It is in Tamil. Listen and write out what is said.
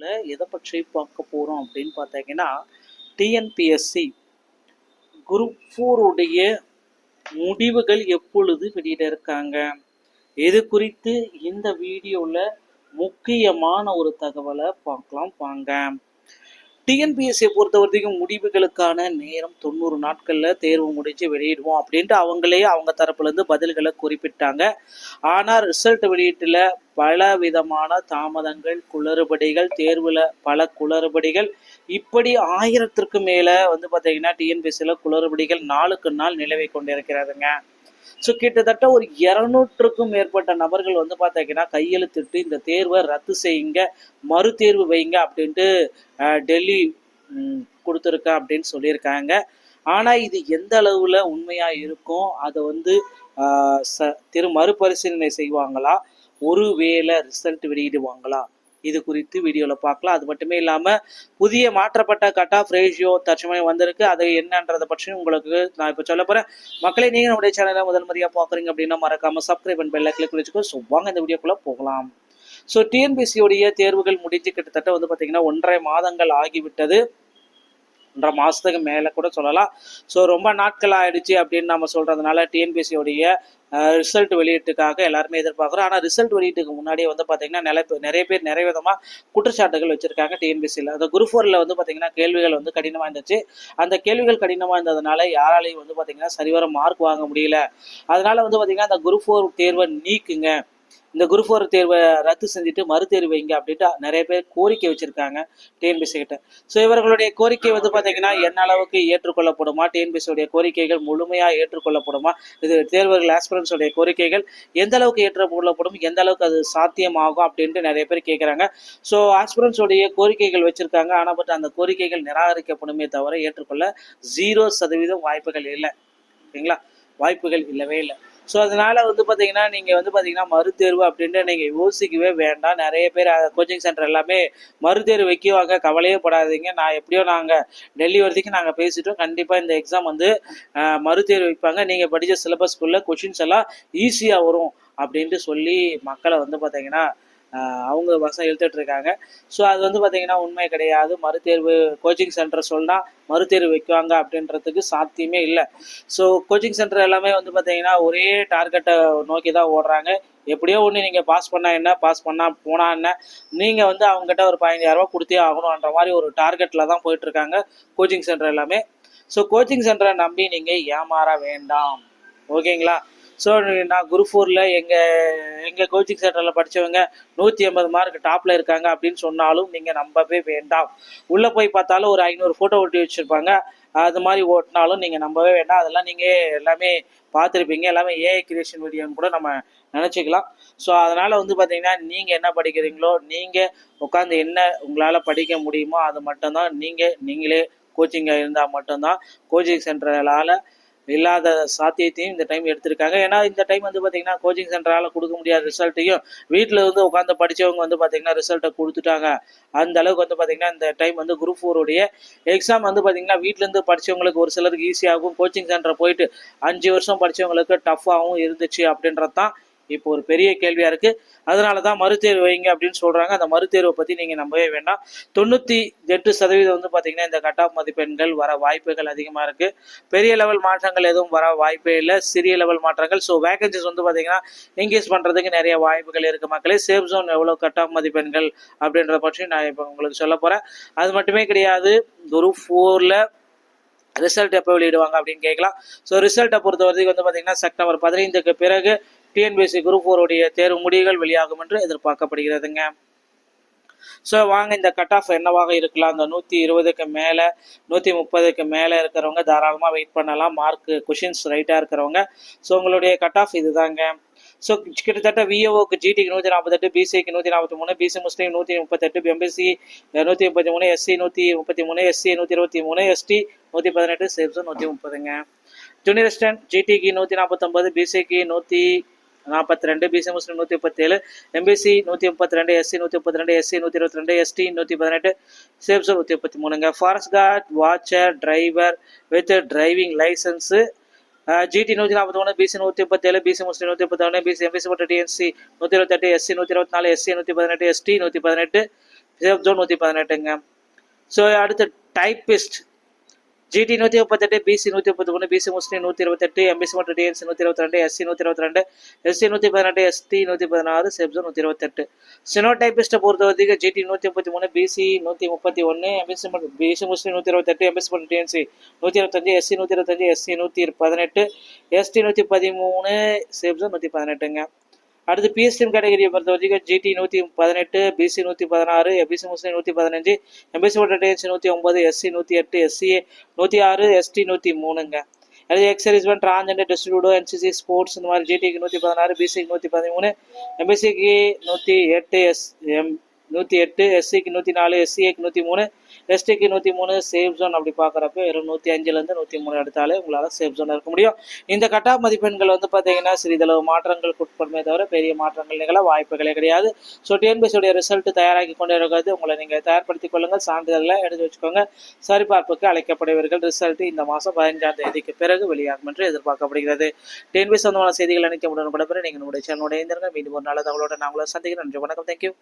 வீடியோவில் எதை பற்றி பார்க்க போகிறோம் அப்படின்னு பார்த்தீங்கன்னா, டிஎன்பிஎஸ்சி குரூப் 4 உடைய முடிவுகள் எப்பொழுது வெளியிட இருக்காங்க, இது குறித்து இந்த வீடியோவில் முக்கியமான ஒரு தகவலை பார்க்கலாம் வாங்க. டிஎன்பிஎஸ்சியை பொறுத்த வரைக்கும் முடிவுகளுக்கான நேரம் 90 நாட்களில் தேர்வு முடிச்சு வெளியிடுவோம் அப்படின்ட்டு அவங்களே அவங்க தரப்புலேருந்து பதில்களை குறிப்பிட்டாங்க. ஆனால் ரிசல்ட் வெளியீட்டில் பல விதமான தாமதங்கள், குளறுபடிகள், தேர்வில் பல குளறுபடிகள், இப்படி 1000க்கு மேலே பார்த்தீங்கன்னா டிஎன்பிஎஸ்சியில் குளறுபடிகள் நாளுக்கு நாள் நிலவை கொண்டிருக்கிறதுங்க. ஸோ கிட்டத்தட்ட ஒரு 200க்கும் மேற்பட்ட நபர்கள் பார்த்தீங்கன்னா கையெழுத்திட்டு இந்த தேர்வை ரத்து செய்யுங்க, மறு தேர்வு வைங்க அப்படின்ட்டு டெல்லி கொடுத்துருக்க அப்படின்னு சொல்லியிருக்காங்க. ஆனால் இது எந்த அளவில் உண்மையாக இருக்கும், அதை மறுபரிசீலனை செய்வாங்களா, ஒருவேளை ரிசல்ட் வெளியிடுவாங்களா, இது குறித்து வீடியோவில் பார்க்கலாம். அது மட்டுமே இல்லாமல் புதிய மாற்றப்பட்ட கட் ஆஃப் ரேஷியோ தற்சமயம் வந்திருக்கு, அது என்னன்றதை பற்றி உங்களுக்கு நான் இப்போ சொல்ல போகிறேன். மக்களே, நீங்கள் நம்முடைய சேனலை முதல் முறையாக பார்க்குறீங்க அப்படின்னா மறக்காமல் சப்ஸ்கிரைப் பண்ணி பெல்லை கிளிக் வச்சுக்கோ. ஸோ வாங்க இந்த வீடியோக்குள்ளே போகலாம். ஸோ டிஎன்பிஎஸ்சியோடைய தேர்வுகள் முடிஞ்சு கிட்டத்தட்ட பார்த்தீங்கன்னா 1.5 மாதங்கள் ஆகிவிட்டது, 1.5 மாதத்துக்கு மேலே கூட சொல்லலாம். ஸோ ரொம்ப நாட்கள் ஆயிடுச்சு அப்படின்னு நம்ம சொல்கிறதுனால டிஎன்பிஎஸ்சியோடைய ரிசல்ட் வெளியீட்டுக்காக எல்லாருமே எதிர்பார்க்குறோம். ஆனால் ரிசல்ட் வெளியீட்டுக்கு முன்னாடியே பார்த்தீங்கன்னா நிறைய பேர் நிறைய விதமாக குற்றச்சாட்டுகள் வச்சுருக்காங்க டிஎன்பிஎஸ்சியில். அந்த குரூப் 4ல் பார்த்தீங்கன்னா கேள்விகள் கடினமாக இருந்துச்சு. அந்த கேள்விகள் கடினமாக இருந்ததுனால யாராலையும் பார்த்தீங்கன்னா சரிவர மார்க் வாங்க முடியல. அதனால பார்த்தீங்கன்னா அந்த குரூப் 4 தேர்வை நீக்குங்க, இந்த குரூப் 4 தேர்வை ரத்து செஞ்சுட்டு மறு தேர்வு வைங்க அப்படின்ட்டு நிறைய பேர் கோரிக்கை வச்சிருக்காங்க டிஎன்பிஎஸ்சி கிட்ட. ஸோ இவர்களுடைய கோரிக்கை பார்த்தீங்கன்னா என்ன அளவுக்கு ஏற்றுக்கொள்ளப்படுமா, டிஎன்பிஎஸ்சியோடைய கோரிக்கைகள் முழுமையாக ஏற்றுக்கொள்ளப்படுமா, இது தேர்வர்கள் ஆஸ்பிரன்ஸோடைய கோரிக்கைகள் எந்த அளவுக்கு ஏற்றுக்கொள்ளப்படும், எந்த அளவுக்கு அது சாத்தியமாகும் அப்படின்ட்டு நிறைய பேர் கேட்குறாங்க. ஸோ ஆஸ்பிரன்ஸோடைய கோரிக்கைகள் வச்சிருக்காங்க, ஆனால் பட் அந்த கோரிக்கைகள் நிராகரிக்கப்படுமே தவிர ஏற்றுக்கொள்ள 0% வாய்ப்புகள் இல்லை. ஓகேங்களா, வாய்ப்புகள் இல்லவே இல்லை. ஸோ அதனால் பார்த்தீங்கன்னா நீங்கள் பார்த்தீங்கன்னா மறுதேர்வு அப்படின்ட்டு நீங்கள் யோசிக்கவே வேண்டாம். நிறைய பேர் கோச்சிங் சென்டர் எல்லாமே மறுதேர்வு வைக்குவாங்க, கவலையே படாதீங்க. நாங்கள் டெல்லி வரைக்கும் நாங்கள் பேசிட்டோம், கண்டிப்பாக இந்த எக்ஸாம் மறுதேர்வு வைப்பாங்க, நீங்கள் படித்த சிலபஸ்க்குள்ளே கொஷின்ஸ் எல்லாம் ஈஸியாக வரும் அப்படின்ட்டு சொல்லி மக்களை பார்த்தீங்கன்னா அவங்க வசம் இழுத்துட்டு இருக்காங்க. ஸோ அது பார்த்தீங்கன்னா உண்மை கிடையாது. மறுதேர்வு கோச்சிங் சென்டர் சொன்னால் மறுதேர்வு வைக்குவாங்க அப்படின்றதுக்கு சாத்தியமே இல்லை. ஸோ கோச்சிங் சென்டர் எல்லாமே பார்த்தீங்கன்னா ஒரே டார்கெட்டை நோக்கி தான் ஓடுறாங்க. எப்படியோ ஒன்று நீங்கள் பாஸ் பண்ணால் என்ன, பாஸ் பண்ணால் போனால் என்ன, நீங்கள் அவங்ககிட்ட ஒரு 15,000 கொடுத்தே ஆகணுன்ற மாதிரி ஒரு டார்கெட்டில் தான் போயிட்டுருக்காங்க கோச்சிங் சென்டர் எல்லாமே. ஸோ கோச்சிங் சென்டரை நம்பி நீங்கள் ஏமாற வேண்டாம், ஓகேங்களா. ஸோ நான் குரூப் 4ல் எங்கள் கோச்சிங் சென்டரில் படித்தவங்க 180 மார்க் டாப்பில் இருக்காங்க அப்படின்னு சொன்னாலும் நீங்கள் நம்பவே வேண்டாம். உள்ளே போய் பார்த்தாலும் ஒரு 500 ஃபோட்டோ ஒட்டி வச்சுருப்பாங்க, அது மாதிரி ஓட்டினாலும் நீங்கள் நம்பவே வேண்டாம். அதெல்லாம் நீங்கள் எல்லாமே பார்த்துருப்பீங்க, எல்லாமே ஏஐ கிரியேஷன் வீடியோன்னு கூட நம்ம நினச்சிக்கலாம். ஸோ அதனால் பார்த்தீங்கன்னா நீங்கள் என்ன படிக்கிறீங்களோ, நீங்கள் உட்காந்து என்ன உங்களால் படிக்க முடியுமோ அது மட்டும்தான் நீங்களே கோச்சிங்காக இருந்தால் மட்டும்தான். கோச்சிங் சென்டரால் இல்லாத சாத்தியத்தையும் இந்த டைம் எடுத்திருக்காங்க. ஏன்னா இந்த டைம் பார்த்தீங்கன்னா கோச்சிங் சென்டரால் கொடுக்க முடியாத ரிசல்ட்டையும் வீட்டில் உட்காந்து படித்தவங்க பார்த்தீங்கன்னா ரிசல்ட்டை கொடுத்துட்டாங்க. அந்த அளவுக்கு பார்த்தீங்கன்னா இந்த டைம் குரூப் 4 உடைய எக்ஸாம் பார்த்தீங்கன்னா வீட்டிலேருந்து படித்தவங்களுக்கு ஒரு சிலருக்கு ஈஸியாகவும், கோச்சிங் சென்டரை போயிட்டு 5 வருஷம் படித்தவங்களுக்கு டஃப்பாகவும் இருந்துச்சு அப்படின்றது தான் இப்போ ஒரு பெரிய கேள்வியாக இருக்குது. அதனால தான் மறுதேர்வு வைங்க அப்படின்னு சொல்கிறாங்க. அந்த மறுதேர்வை பற்றி நீங்கள் நம்பவே வேண்டாம். 98% பார்த்தீங்கன்னா இந்த கட் ஆஃப் மதிப்பெண்கள் வர வாய்ப்புகள் அதிகமாக இருக்குது. பெரிய லெவல் மாற்றங்கள் எதுவும் வர வாய்ப்பே இல்லை, சிறிய லெவல் மாற்றங்கள். ஸோ வேகன்சிஸ் பார்த்தீங்கன்னா என்கேஜ் பண்ணுறதுக்கு நிறைய வாய்ப்புகள் இருக்குது. மக்களே, சேஃப் ஜோன் எவ்வளோ கட் ஆஃப் மதிப்பெண்கள் அப்படின்றத பற்றி நான் இப்போ உங்களுக்கு சொல்ல போகிறேன். அது மட்டுமே கிடையாது, குரூப் 4ல் ரிசல்ட் எப்போ வெளியிடுவாங்க அப்படின்னு கேட்கலாம். ஸோ ரிசல்ட்டை பொறுத்த வரைக்கும் பார்த்தீங்கன்னா செப்டம்பர் 15க்கு பிறகு டிஎன்பிஎஸ்சி குரூப் 4 உடைய தேர்வு முடிவுகள் வெளியாகும் என்று எதிர்பார்க்கப்படுகிறதுங்க. ஸோ வாங்க, இந்த கட் ஆஃப் என்னவாக இருக்கலாம். அந்த 120க்கு மேலே 130க்கு மேலே இருக்கிறவங்க தாராளமாக வெயிட் பண்ணலாம், மார்க் கொஷின்ஸ் ரைட்டாக இருக்கிறவங்க. ஸோ உங்களுடைய கட் ஆஃப் இதுதாங்க. ஸோ கிட்டத்தட்ட விஓக்கு ஜிடிக்கு 148, பிசிக்கு 143, BC Muslim 138, MBC 133, SC 133, SC 123, ST 118, safe zone 130ங்க. ஜூனியர் அசிஸ்டன்ட் ஜிடிக்கு 149, பிசிக்கு 142, BC Muslim 137, MBC 132, SC 132, SC 122, ST 118, safe zone 133ங்க. Forest guard, watcher, driver with driving licence GT 141, BC 137, BC Muslim 131, BC MBC மற்றும் DNC 128, SC 124, SC 118, ST 118, safe zone 118ங்க. ஸோ அடுத்து டைப்பிஸ்ட் ஜிடி 138, பிசி 133, பிசி முஸ்லீம் 128, எம்பிசி மற்றும் டிஎன்சி 122, எஸ்சி 122, எஸ்சி 118, எஸ்டி 116, செப்ஜோ 128. சினோ டைப்பிஸ்ட்டை பொறுத்த வரைக்கும் ஜிடி 133, பிசி 131, எம்பிசி மற்றும் பிசி முஸ்லீம் 128, எம்பிசி மற்றும் டிஎன்சி 125, எஸ்சி 125, எஸ்சி 118, எஸ்டி 113, செப்ஜோ 118ங்க. அடுத்து பிஎஸ்டிஎம் கேட்டகரியை பொறுத்த வரைக்கும் ஜிடி 118, பிசி 116, எபிசி முஸ்லீம் 115, எம்பிசி மற்றும் டிஎன்சி 109, எஸ்சி 108, எஸ்சிஏ 106, எஸ்டி 103ங்க. அது எக்ஸர்வீஸ்மென், டிரான்ஜெண்டர், டிஸ்ட்ரிபியூட்டோ, என்சிசி, ஸ்போர்ட்ஸ் இந்த மாதிரி ஜிடிக்கு 116, பிசிக்கு 113, எம்பிசிக்கு 108, 108, எஸ்சிக்கு 104, எஸ்சிஏக்கு 103, எஸ்டிக்கு 103, சேஃப் ஜோன் அப்படி பார்க்குறப்ப வெறும் 105லேருந்து 103 எடுத்தாலே உங்களால் சேஃப் ஜோன் இருக்க முடியும். இந்த கட் ஆஃப் மதிப்பெண்கள் வந்து பார்த்தீங்கன்னா சிறிதளவு மாற்றங்களுக்கு உட்படுமே தவிர பெரிய மாற்றங்கள் நிகழ வாய்ப்புகளே கிடையாது. ஸோ டிஎன்பிஎஸ்சியோடைய ரிசல்ட் தயாராகி கொண்டே இருக்கிறது. உங்களை நீங்கள் தயார்படுத்திக் கொள்ளுங்கள், சான்றிதழ்களை எடுத்து வச்சுக்கோங்க. சரிபார்ப்புக்கு அழைக்கப்படுவீர்கள். ரிசல்ட் இந்த மாதம் 15ஆம் தேதிக்கு பிறகு வெளியாகும் என்று எதிர்பார்க்கப்படுகிறது. டிஎன்பிஎஸ்சி சொந்தமான செய்திகள் அனைத்து உடனுக்குடன் நீங்கள் நம்முடைய சேனலுடைய மீண்டும் ஒரு நல்ல தகவலோடு நான் உங்களை சந்திக்கிறேன். நன்றி, வணக்கம், தேங்க்யூ.